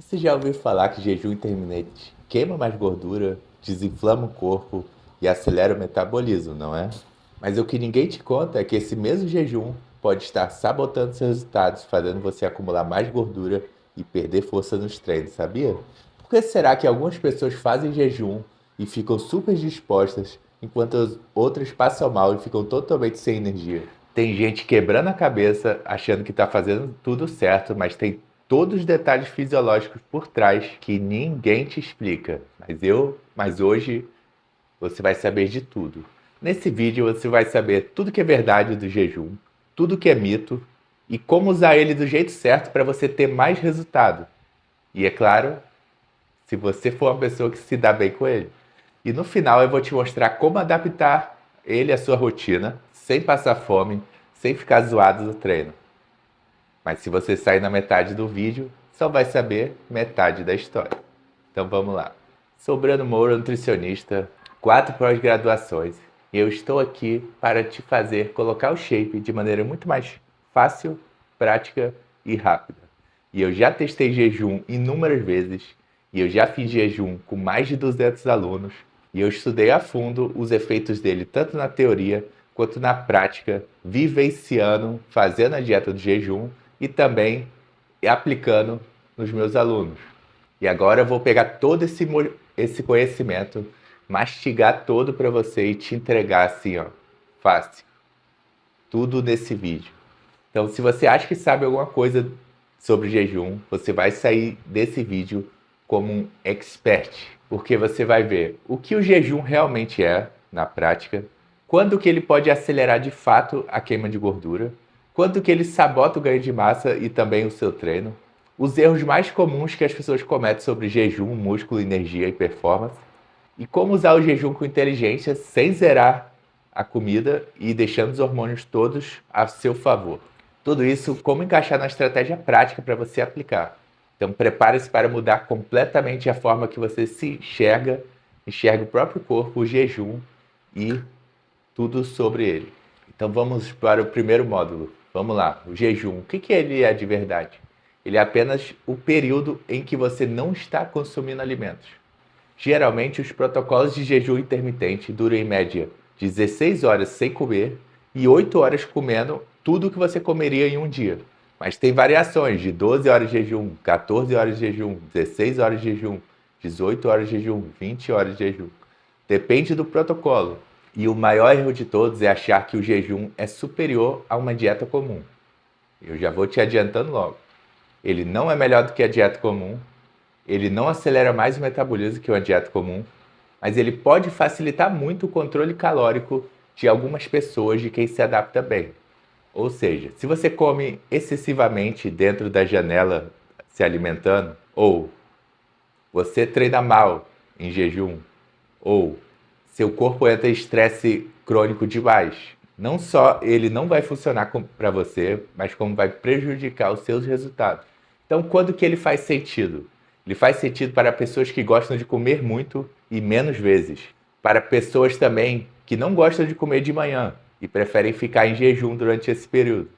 Você já ouviu falar que jejum intermitente queima mais gordura, desinflama o corpo e acelera o metabolismo, não é? Mas o que ninguém te conta é que esse mesmo jejum pode estar sabotando seus resultados, fazendo você acumular mais gordura e perder força nos treinos, sabia? Por que será que algumas pessoas fazem jejum e ficam super dispostas, enquanto as outras passam mal e ficam totalmente sem energia? Tem gente quebrando a cabeça, achando que está fazendo tudo certo, mas tem todos os detalhes fisiológicos por trás que ninguém te explica. Mas hoje você vai saber de tudo. Nesse vídeo você vai saber tudo que é verdade do jejum, tudo que é mito e como usar ele do jeito certo para você ter mais resultado. E é claro, se você for uma pessoa que se dá bem com ele. E no final eu vou te mostrar como adaptar ele à sua rotina, sem passar fome, sem ficar zoado no treino. Mas se você sair na metade do vídeo, só vai saber metade da história. Então vamos lá. Sou Breno Moura, nutricionista, 4 pós-graduações, e eu estou aqui para te fazer colocar o shape de maneira muito mais fácil, prática e rápida. E eu já testei jejum inúmeras vezes, e eu já fiz jejum com mais de 200 alunos, e eu estudei a fundo os efeitos dele tanto na teoria quanto na prática, vivenciando, fazendo a dieta do jejum e também aplicando nos meus alunos. E agora eu vou pegar todo esse conhecimento, mastigar todo para você e te entregar assim, ó, fácil. Tudo nesse vídeo. Então, se você acha que sabe alguma coisa sobre jejum, você vai sair desse vídeo como um expert, porque você vai ver o que o jejum realmente é na prática, quando que ele pode acelerar de fato a queima de gordura, quando que ele sabota o ganho de massa e também o seu treino, os erros mais comuns que as pessoas cometem sobre jejum, músculo, energia e performance, e como usar o jejum com inteligência sem zerar a comida e deixando os hormônios todos a seu favor. Tudo isso, como encaixar na estratégia prática para você aplicar. Então, prepare-se para mudar completamente a forma que você se enxerga o próprio corpo, o jejum e tudo sobre ele. Então, vamos para o primeiro módulo. Vamos lá, o jejum. O que ele é de verdade? Ele é apenas o período em que você não está consumindo alimentos. Geralmente, os protocolos de jejum intermitente duram em média 16 horas sem comer e 8 horas comendo tudo o que você comeria em um dia. Mas tem variações de 12 horas de jejum, 14 horas de jejum, 16 horas de jejum, 18 horas de jejum, 20 horas de jejum. Depende do protocolo. E o maior erro de todos é achar que o jejum é superior a uma dieta comum. Eu já vou te adiantando logo. Ele não é melhor do que a dieta comum, ele não acelera mais o metabolismo que uma dieta comum, mas ele pode facilitar muito o controle calórico de algumas pessoas de quem se adapta bem. Ou seja, se você come excessivamente dentro da janela se alimentando, ou você treina mal em jejum, ou seu corpo entra em estresse crônico demais, não só ele não vai funcionar para você, mas como vai prejudicar os seus resultados. Então, quando que ele faz sentido? Ele faz sentido para pessoas que gostam de comer muito e menos vezes. Para pessoas também que não gostam de comer de manhã e preferem ficar em jejum durante esse período.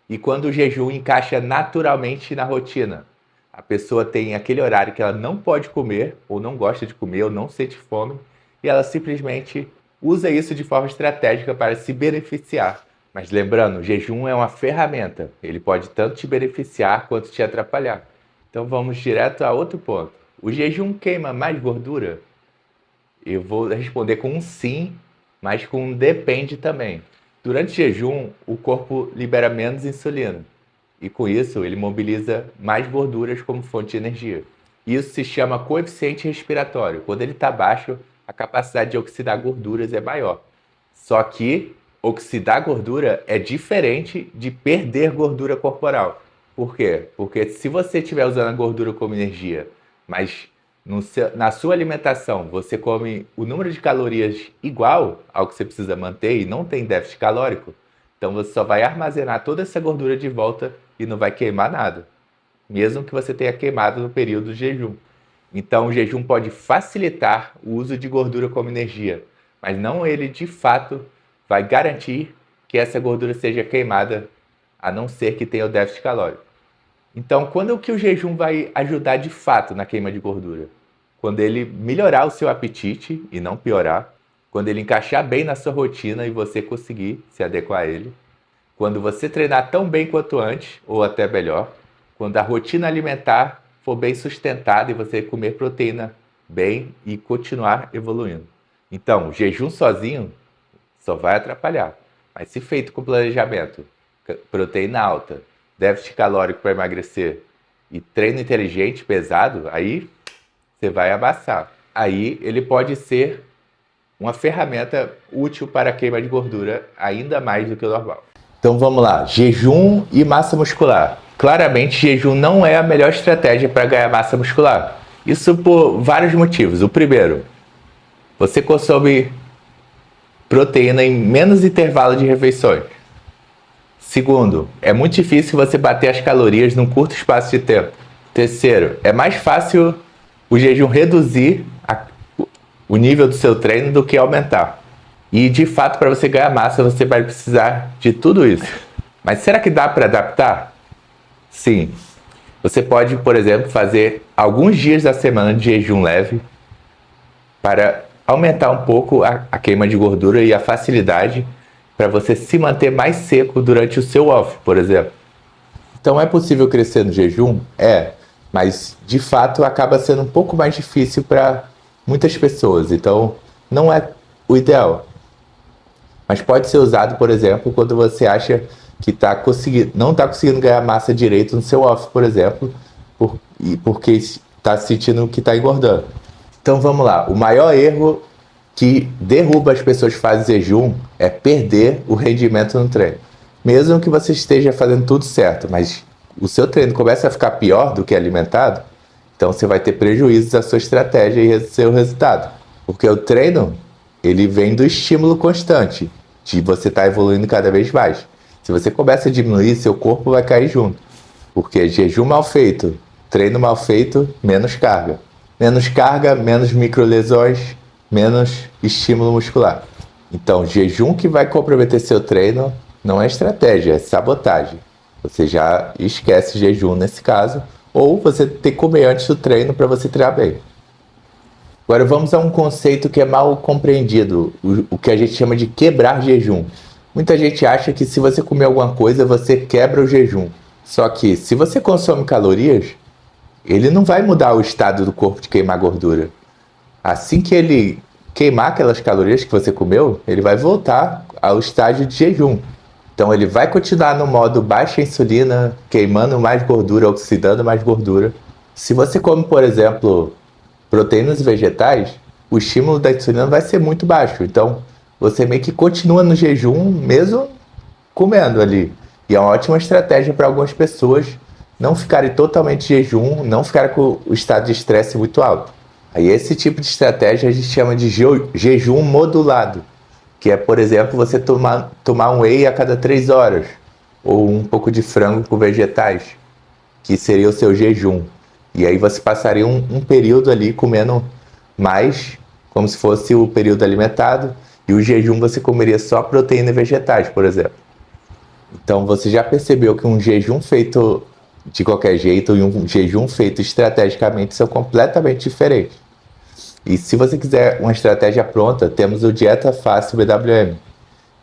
E quando o jejum encaixa naturalmente na rotina, a pessoa tem aquele horário que ela não pode comer, ou não gosta de comer, ou não sente fome, e ela simplesmente usa isso de forma estratégica para se beneficiar. Mas lembrando, o jejum é uma ferramenta, ele pode tanto te beneficiar quanto te atrapalhar. Então vamos direto a outro ponto. O jejum queima mais gordura? Eu vou responder com um sim, mas com um depende também. Durante o jejum, o corpo libera menos insulina e com isso ele mobiliza mais gorduras como fonte de energia. Isso se chama coeficiente respiratório. Quando ele está baixo, a capacidade de oxidar gorduras é maior. Só que oxidar gordura é diferente de perder gordura corporal. Por quê? Porque se você estiver usando a gordura como energia, mas na sua alimentação você come o número de calorias igual ao que você precisa manter e não tem déficit calórico, então você só vai armazenar toda essa gordura de volta e não vai queimar nada, mesmo que você tenha queimado no período de jejum. Então o jejum pode facilitar o uso de gordura como energia, mas não ele de fato vai garantir que essa gordura seja queimada, a não ser que tenha o déficit calórico. Então, quando que o jejum vai ajudar de fato na queima de gordura? Quando ele melhorar o seu apetite e não piorar, quando ele encaixar bem na sua rotina e você conseguir se adequar a ele, quando você treinar tão bem quanto antes, ou até melhor, quando a rotina alimentar for bem sustentada e você comer proteína bem e continuar evoluindo. Então, o jejum sozinho só vai atrapalhar. Mas se feito com planejamento, proteína alta, déficit calórico para emagrecer e treino inteligente, pesado, aí você vai amassar. Aí ele pode ser uma ferramenta útil para a queima de gordura ainda mais do que o normal. Então vamos lá, jejum e massa muscular. Claramente, jejum não é a melhor estratégia para ganhar massa muscular. Isso por vários motivos. O primeiro, você consome proteína em menos intervalo de refeições. Segundo, é muito difícil você bater as calorias num curto espaço de tempo. Terceiro, é mais fácil o jejum reduzir o nível do seu treino do que aumentar. E de fato, para você ganhar massa, você vai precisar de tudo isso. Mas será que dá para adaptar? Sim. Você pode, por exemplo, fazer alguns dias da semana de jejum leve para aumentar um pouco a queima de gordura e a facilidade para você se manter mais seco durante o seu off, por exemplo. Então é possível crescer no jejum? É, mas de fato acaba sendo um pouco mais difícil para muitas pessoas, então não é o ideal. Mas pode ser usado, por exemplo, quando você acha que não está conseguindo ganhar massa direito no seu off, por exemplo, porque está sentindo que está engordando. Então vamos lá, o maior erro que derruba as pessoas que fazem jejum é perder o rendimento no treino. Mesmo que você esteja fazendo tudo certo, mas o seu treino começa a ficar pior do que alimentado, então você vai ter prejuízos da sua estratégia e do seu resultado. Porque o treino, ele vem do estímulo constante, de você estar evoluindo cada vez mais. Se você começa a diminuir, seu corpo vai cair junto. Porque jejum mal feito, treino mal feito, menos carga. Menos carga, menos microlesões, menos estímulo muscular. Então, jejum que vai comprometer seu treino não é estratégia, é sabotagem. Você já esquece jejum nesse caso, ou você tem que comer antes do treino para você treinar bem. Agora vamos a um conceito que é mal compreendido, o que a gente chama de quebrar jejum. Muita gente acha que se você comer alguma coisa, você quebra o jejum. Só que se você consome calorias, ele não vai mudar o estado do corpo de queimar gordura. Assim que ele queimar aquelas calorias que você comeu, ele vai voltar ao estágio de jejum. Então ele vai continuar no modo baixa insulina, queimando mais gordura, oxidando mais gordura. Se você come, por exemplo, proteínas vegetais, o estímulo da insulina vai ser muito baixo. Então você meio que continua no jejum mesmo comendo ali. E é uma ótima estratégia para algumas pessoas não ficarem totalmente de jejum, não ficarem com o estado de estresse muito alto. Aí esse tipo de estratégia a gente chama de jejum modulado, que é, por exemplo, você tomar um whey a cada 3 horas, ou um pouco de frango com vegetais, que seria o seu jejum. E aí você passaria um período ali comendo mais, como se fosse o período alimentado, e o jejum você comeria só proteína e vegetais, por exemplo. Então você já percebeu que um jejum feito de qualquer jeito e um jejum feito estrategicamente são completamente diferentes. E se você quiser uma estratégia pronta, temos o Dieta Fácil BWM,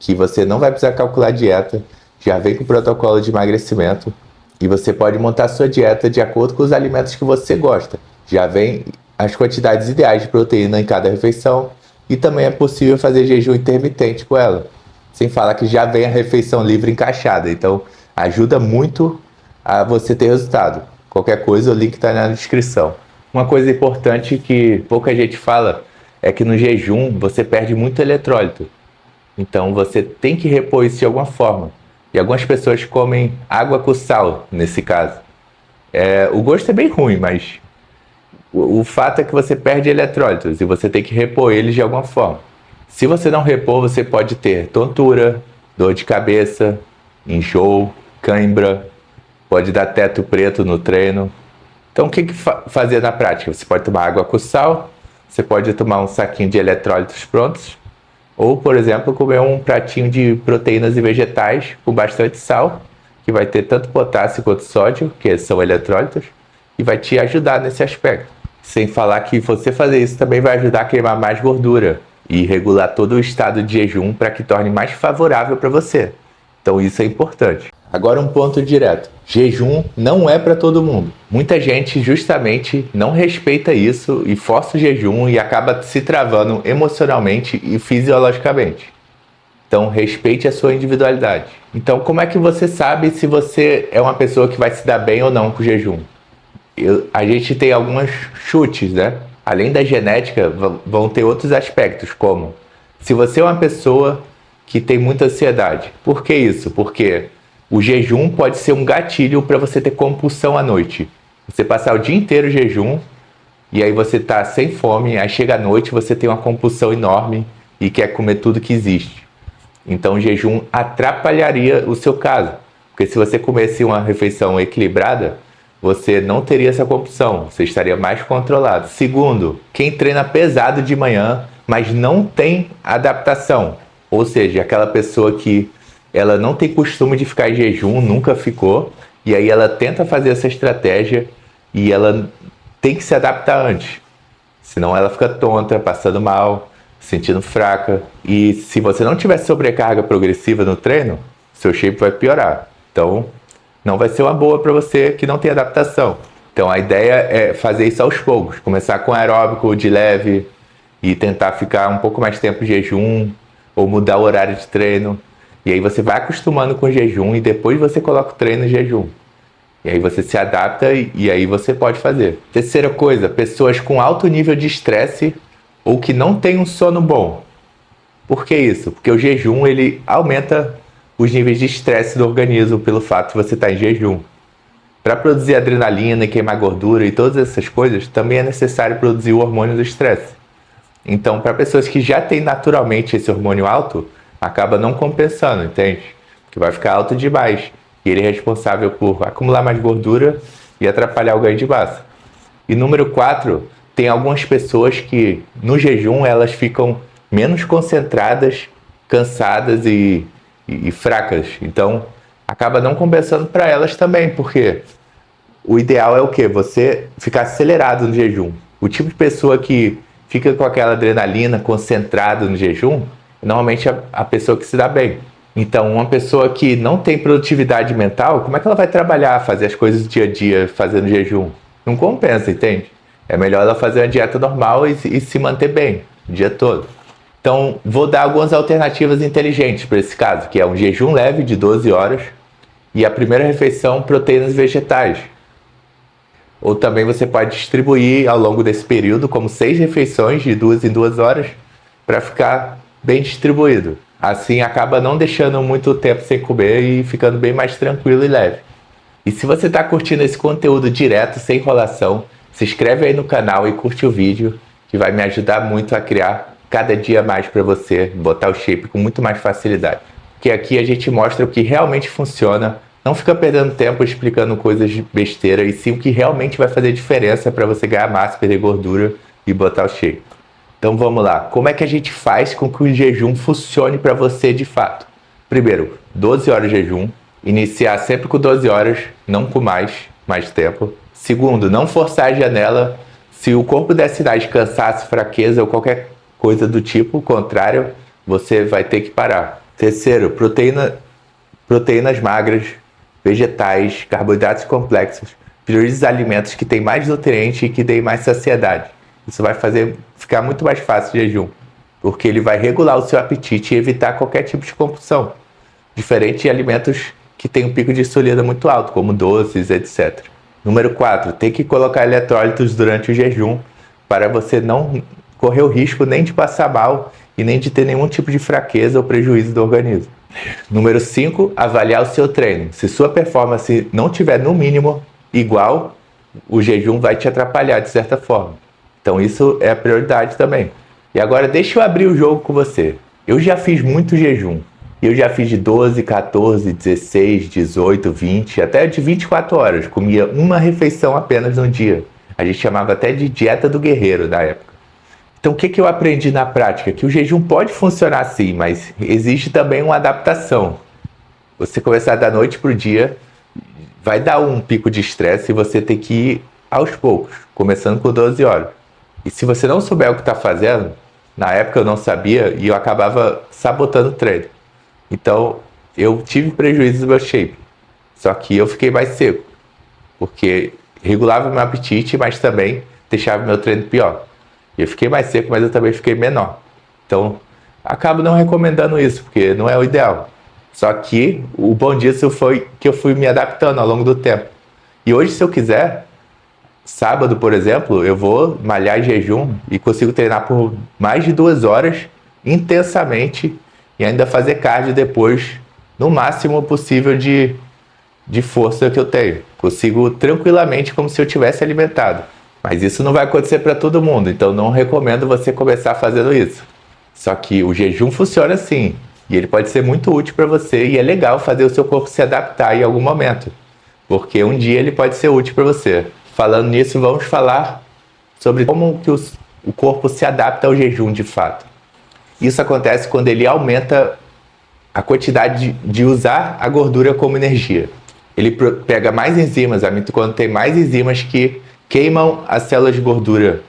que você não vai precisar calcular dieta, já vem com o protocolo de emagrecimento e você pode montar a sua dieta de acordo com os alimentos que você gosta. Já vem as quantidades ideais de proteína em cada refeição e também é possível fazer jejum intermitente com ela. Sem falar que já vem a refeição livre encaixada, então ajuda muito a você ter resultado. Qualquer coisa, o link está na descrição. Uma coisa importante que pouca gente fala é que no jejum você perde muito eletrólito. Então você tem que repor isso de alguma forma. E algumas pessoas comem água com sal, nesse caso. O gosto é bem ruim, mas o fato é que você perde eletrólitos e você tem que repor eles de alguma forma. Se você não repor, você pode ter tontura, dor de cabeça, enjoo, cãibra, pode dar teto preto no treino. Então o que fazer na prática? Você pode tomar água com sal, você pode tomar um saquinho de eletrólitos prontos, ou, por exemplo, comer um pratinho de proteínas e vegetais com bastante sal, que vai ter tanto potássio quanto sódio, que são eletrólitos, e vai te ajudar nesse aspecto. Sem falar que você fazer isso também vai ajudar a queimar mais gordura e regular todo o estado de jejum para que torne mais favorável para você. Então isso é importante. Agora um ponto direto. Jejum não é para todo mundo. Muita gente justamente não respeita isso e força o jejum e acaba se travando emocionalmente e fisiologicamente. Então respeite a sua individualidade. Então como é que você sabe se você é uma pessoa que vai se dar bem ou não com o jejum? A gente tem alguns chutes, né? Além da genética, vão ter outros aspectos, como se você é uma pessoa que tem muita ansiedade. Por que isso? Porque o jejum pode ser um gatilho para você ter compulsão à noite. Você passar o dia inteiro em jejum e aí você tá sem fome, aí chega à noite você tem uma compulsão enorme e quer comer tudo que existe. Então o jejum atrapalharia o seu caso. Porque se você comesse uma refeição equilibrada, você não teria essa compulsão, você estaria mais controlado. Segundo, quem treina pesado de manhã, mas não tem adaptação, ou seja, aquela pessoa que ela não tem costume de ficar em jejum, nunca ficou, e aí ela tenta fazer essa estratégia e ela tem que se adaptar antes, senão ela fica tonta, passando mal, sentindo fraca. E se você não tiver sobrecarga progressiva no treino, seu shape vai piorar. Então não vai ser uma boa para você que não tem adaptação. Então a ideia é fazer isso aos poucos, começar com aeróbico de leve e tentar ficar um pouco mais tempo em jejum ou mudar o horário de treino. E aí você vai acostumando com o jejum e depois você coloca o treino em jejum. E aí você se adapta e aí você pode fazer. Terceira coisa, pessoas com alto nível de estresse ou que não têm um sono bom. Por que isso? Porque o jejum ele aumenta os níveis de estresse do organismo pelo fato de você estar em jejum. Para produzir adrenalina e queimar gordura e todas essas coisas, também é necessário produzir o hormônio do estresse. Então, para pessoas que já têm naturalmente esse hormônio alto, acaba não compensando, entende? Que vai ficar alto demais. E ele é responsável por acumular mais gordura e atrapalhar o ganho de massa. E número 4, tem algumas pessoas que no jejum elas ficam menos concentradas, cansadas e fracas. Então, acaba não compensando para elas também, porque o ideal é o quê? Você ficar acelerado no jejum. O tipo de pessoa que fica com aquela adrenalina concentrada no jejum, normalmente é a pessoa que se dá bem. Então, uma pessoa que não tem produtividade mental, como é que ela vai trabalhar, fazer as coisas do dia a dia fazendo jejum? Não compensa, entende? É melhor ela fazer uma dieta normal e se manter bem o dia todo. Então, vou dar algumas alternativas inteligentes para esse caso, que é um jejum leve de 12 horas e a primeira refeição, proteínas vegetais. Ou também você pode distribuir ao longo desse período como 6 refeições de 2 em 2 horas para ficar bem distribuído. Assim acaba não deixando muito tempo sem comer e ficando bem mais tranquilo e leve. E se você está curtindo esse conteúdo direto, sem enrolação, se inscreve aí no canal e curte o vídeo, que vai me ajudar muito a criar cada dia mais para você botar o shape com muito mais facilidade. Porque aqui a gente mostra o que realmente funciona, não fica perdendo tempo explicando coisas de besteira, e sim o que realmente vai fazer diferença para você ganhar massa, perder gordura e botar o shape. Então vamos lá, como é que a gente faz com que o jejum funcione para você de fato? Primeiro, 12 horas de jejum, iniciar sempre com 12 horas, não com mais tempo. Segundo, não forçar a janela. Se o corpo der sinais de cansaço, fraqueza ou qualquer coisa do tipo, contrário, você vai ter que parar. Terceiro, proteínas magras, vegetais, carboidratos complexos. Priorize alimentos que têm mais nutrientes e que deem mais saciedade. Isso vai fazer ficar muito mais fácil o jejum, porque ele vai regular o seu apetite e evitar qualquer tipo de compulsão, diferente de alimentos que têm um pico de insulina muito alto, como doces, etc. Número 4, tem que colocar eletrólitos durante o jejum para você não correr o risco nem de passar mal e nem de ter nenhum tipo de fraqueza ou prejuízo do organismo. Número 5, avaliar o seu treino. Se sua performance não tiver no mínimo igual, o jejum vai te atrapalhar de certa forma. Então isso é a prioridade também. E agora deixa eu abrir o jogo com você. Eu já fiz muito jejum. Eu já fiz de 12, 14, 16, 18, 20, até de 24 horas. Comia uma refeição apenas no dia. A gente chamava até de dieta do guerreiro na época. Então o que eu aprendi na prática? Que o jejum pode funcionar sim, mas existe também uma adaptação. Você começar da noite pro dia, vai dar um pico de estresse e você tem que ir aos poucos, começando com 12 horas. E se você não souber o que está fazendo, na época eu não sabia e eu acabava sabotando o treino. Então eu tive prejuízo no meu shape, só que eu fiquei mais seco, porque regulava meu apetite, mas também deixava meu treino pior. Eu fiquei mais seco, mas eu também fiquei menor. Então acabo não recomendando isso, porque não é o ideal. Só que o bom disso foi que eu fui me adaptando ao longo do tempo. E hoje, se eu quiser, sábado, por exemplo, eu vou malhar em jejum e consigo treinar por mais de 2 horas intensamente e ainda fazer cardio depois, no máximo possível de força que eu tenho. Consigo tranquilamente, como se eu tivesse alimentado. Mas isso não vai acontecer para todo mundo, então não recomendo você começar fazendo isso. Só que o jejum funciona assim, e ele pode ser muito útil para você, e é legal fazer o seu corpo se adaptar em algum momento, porque um dia ele pode ser útil para você. Falando nisso, vamos falar sobre como que o corpo se adapta ao jejum de fato. Isso acontece quando ele aumenta a quantidade de usar a gordura como energia. Ele pega mais enzimas, a mitocôndria tem mais enzimas que queimam as células de gordura.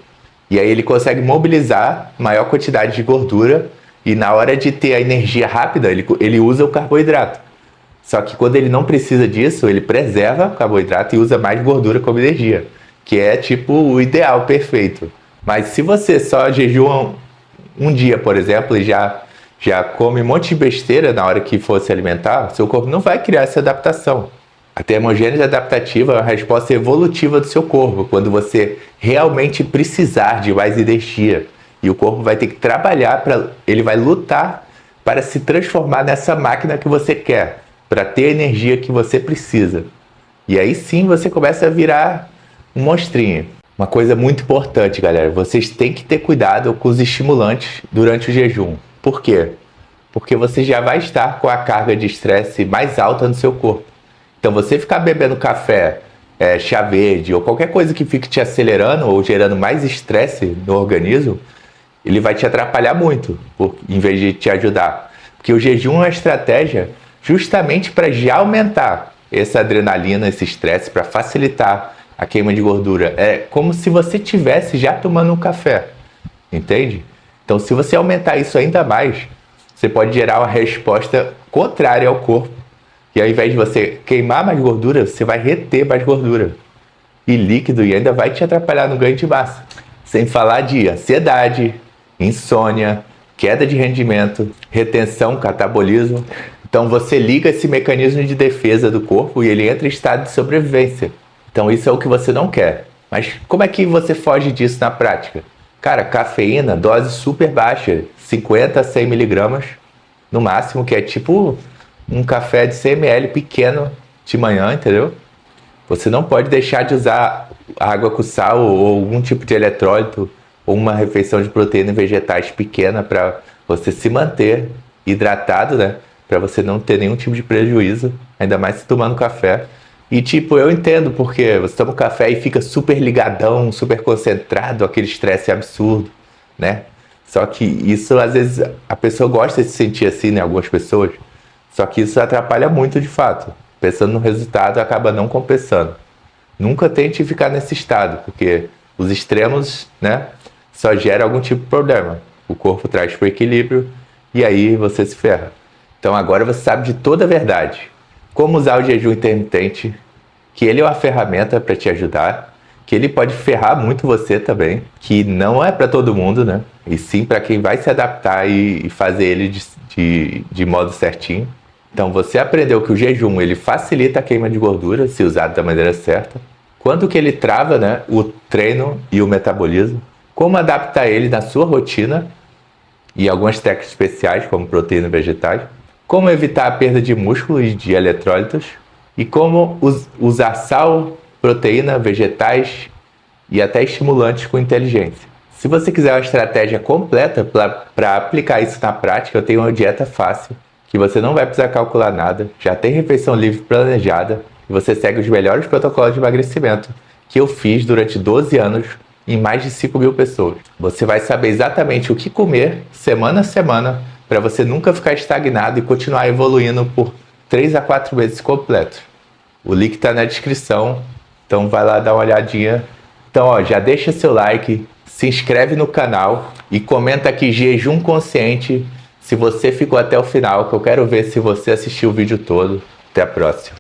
E aí ele consegue mobilizar maior quantidade de gordura e na hora de ter a energia rápida, ele usa o carboidrato. Só que quando ele não precisa disso, ele preserva o carboidrato e usa mais gordura como energia, que é tipo o ideal perfeito. Mas se você só jejua um dia, por exemplo, e já come um monte de besteira na hora que for se alimentar, seu corpo não vai criar essa adaptação. A termogênese adaptativa é uma resposta evolutiva do seu corpo, quando você realmente precisar de mais energia. E o corpo vai ter que trabalhar, ele vai lutar para se transformar nessa máquina que você quer, para ter a energia que você precisa. E aí sim você começa a virar um monstrinho. Uma coisa muito importante, galera, vocês têm que ter cuidado com os estimulantes durante o jejum. Por quê? Porque você já vai estar com a carga de estresse mais alta no seu corpo. Então você ficar bebendo café, chá verde ou qualquer coisa que fique te acelerando ou gerando mais estresse no organismo, ele vai te atrapalhar muito, em vez de te ajudar. Porque o jejum é uma estratégia justamente para já aumentar essa adrenalina, esse estresse, para facilitar a queima de gordura. É como se você estivesse já tomando um café, entende? Então se você aumentar isso ainda mais, você pode gerar uma resposta contrária ao corpo. E ao invés de você queimar mais gordura, você vai reter mais gordura e líquido e ainda vai te atrapalhar no ganho de massa. Sem falar de ansiedade, insônia, queda de rendimento, retenção, catabolismo. Então você liga esse mecanismo de defesa do corpo e ele entra em estado de sobrevivência. Então isso é o que você não quer. Mas como é que você foge disso na prática? Cara, cafeína, dose super baixa, 50 a 100 miligramas no máximo, que é tipo um café de 100 ml pequeno de manhã, entendeu? Você não pode deixar de usar água com sal ou algum tipo de eletrólito ou uma refeição de proteína vegetais pequena para você se manter hidratado, né? Para você não ter nenhum tipo de prejuízo, ainda mais se tomando café. E tipo, eu entendo porque você toma um café e fica super ligadão, super concentrado, aquele estresse absurdo, né? Só que isso, às vezes, a pessoa gosta de se sentir assim, né? Algumas pessoas. Só que isso atrapalha muito de fato. Pensando no resultado, acaba não compensando. Nunca tente ficar nesse estado, porque os extremos, né, só geram algum tipo de problema. O corpo traz para o equilíbrio e aí você se ferra. Então agora você sabe de toda a verdade. Como usar o jejum intermitente, que ele é uma ferramenta para te ajudar, que ele pode ferrar muito você também, que não é para todo mundo, né? E sim para quem vai se adaptar e fazer ele de modo certinho. Então você aprendeu que o jejum ele facilita a queima de gordura se usado da maneira certa. Quando que ele trava, né, o treino e o metabolismo. Como adaptar ele na sua rotina e algumas técnicas especiais como proteína e vegetais. Como evitar a perda de músculo e de eletrólitos. E como usar sal, proteína, vegetais e até estimulantes com inteligência. Se você quiser uma estratégia completa para aplicar isso na prática, eu tenho uma dieta fácil, que você não vai precisar calcular nada, já tem refeição livre planejada e você segue os melhores protocolos de emagrecimento que eu fiz durante 12 anos em mais de 5.000 pessoas. Você vai saber exatamente o que comer semana a semana para você nunca ficar estagnado e continuar evoluindo por 3 a 4 meses completo. O link tá na descrição, então vai lá dar uma olhadinha. Então, ó, já deixa seu like, se inscreve no canal e comenta aqui jejum consciente se você ficou até o final, que eu quero ver se você assistiu o vídeo todo. Até a próxima.